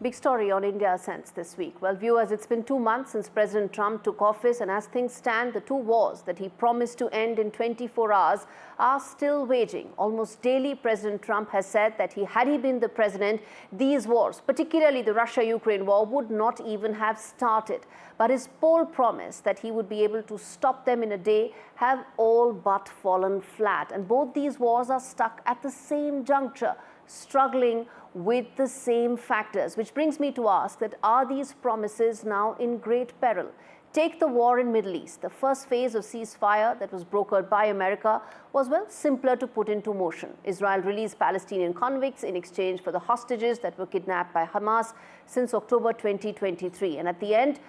Big story on India Sense this week. Well, viewers, it's been 2 months since President Trump took office, and as things stand, the 2 wars that he promised to end in 24 hours are still waging. Almost daily, President Trump has said that had he been the president, these wars, particularly the Russia-Ukraine war, would not even have started. But his poll promise that he would be able to stop them in a day have all but fallen flat. And both these wars are stuck at the same juncture, struggling with the same factors, which brings me to ask that are these promises now in great peril? Take the war in Middle East. The first phase of ceasefire that was brokered by America was, well, simpler to put into motion. Israel released Palestinian convicts in exchange for the hostages that were kidnapped by Hamas since October 2023. And at the end,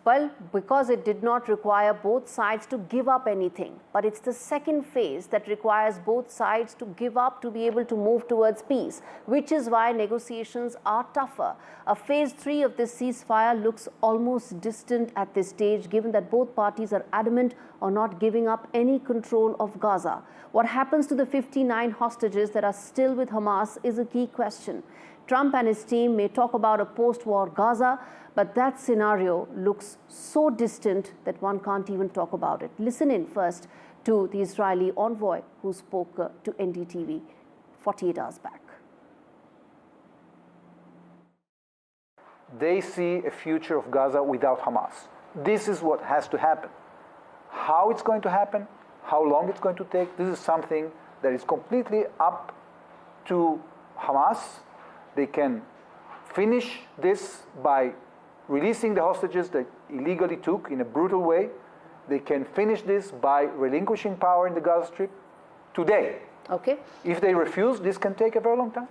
well, because it did not require both sides to give up anything, but it's the second phase that requires both sides to give up to be able to move towards peace, which is why negotiations are tougher. A phase 3 of this ceasefire looks almost distant at this stage, given that both parties are adamant on not giving up any control of Gaza. What happens to the 59 hostages that are still with Hamas is a key question. Trump and his team may talk about a post-war Gaza, but that scenario looks so distant that one can't even talk about it. Listen in first to the Israeli envoy who spoke to NDTV 48 hours back. They see a future of Gaza without Hamas. This is what has to happen. How it's going to happen, how long it's going to take, this is something that is completely up to Hamas. They can finish this by releasing the hostages they illegally took in a brutal way. They can finish this by relinquishing power in the Gaza Strip today. Okay. If they refuse, this can take a very long time.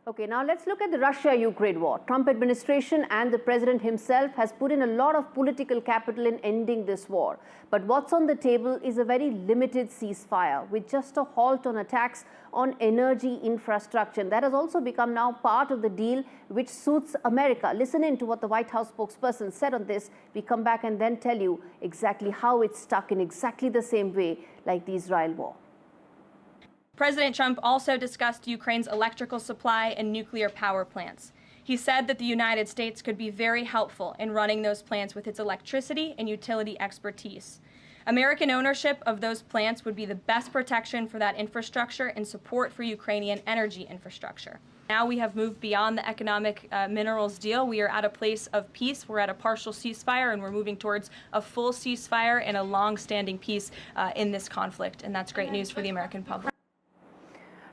Okay, now let's look at the Russia-Ukraine war. Trump administration and the president himself has put in a lot of political capital in ending this war. But what's on the table is a very limited ceasefire with just a halt on attacks on energy infrastructure. And that has also become now part of the deal which suits America. Listen in to what the White House spokesperson said on this. We come back and then tell you exactly how it's stuck in exactly the same way like the Israel war. President Trump also discussed Ukraine's electrical supply and nuclear power plants. He said that the United States could be very helpful in running those plants with its electricity and utility expertise. American ownership of those plants would be the best protection for that infrastructure and support for Ukrainian energy infrastructure. Now we have moved beyond the economic minerals deal. We are at a place of peace. We're at a partial ceasefire, and we're moving towards a full ceasefire and a long-standing peace in this conflict. And that's great news for the American public.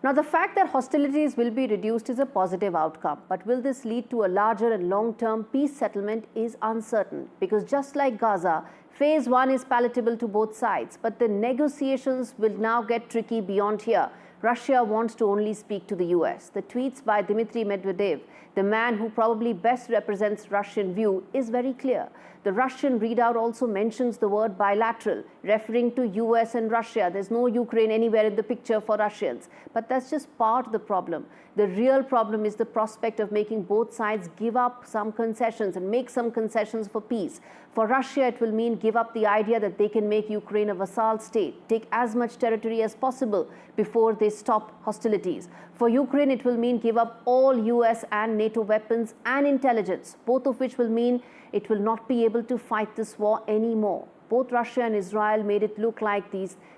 Now, the fact that hostilities will be reduced is a positive outcome, but will this lead to a larger and long-term peace settlement is uncertain, because just like Gaza, phase 1 is palatable to both sides, but the negotiations will now get tricky beyond here. Russia wants to only speak to the US. The tweets by Dmitry Medvedev, the man who probably best represents Russian view, is very clear. The Russian readout also mentions the word bilateral, referring to US and Russia. There's no Ukraine anywhere in the picture for Russians. But that's just part of the problem. The real problem is the prospect of making both sides give up some concessions and make some concessions for peace. For Russia, it will mean give up the idea that they can make Ukraine a vassal state, take as much territory as possible before they stop hostilities. For Ukraine, it will mean give up all US and NATO weapons and intelligence, both of which will mean it will not be able to fight this war anymore. Both Russia and Israel made it look like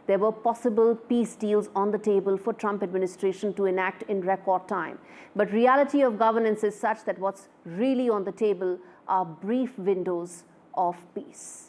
there were possible peace deals on the table for Trump administration to enact in record time. But reality of governance is such that what's really on the table are brief windows of peace.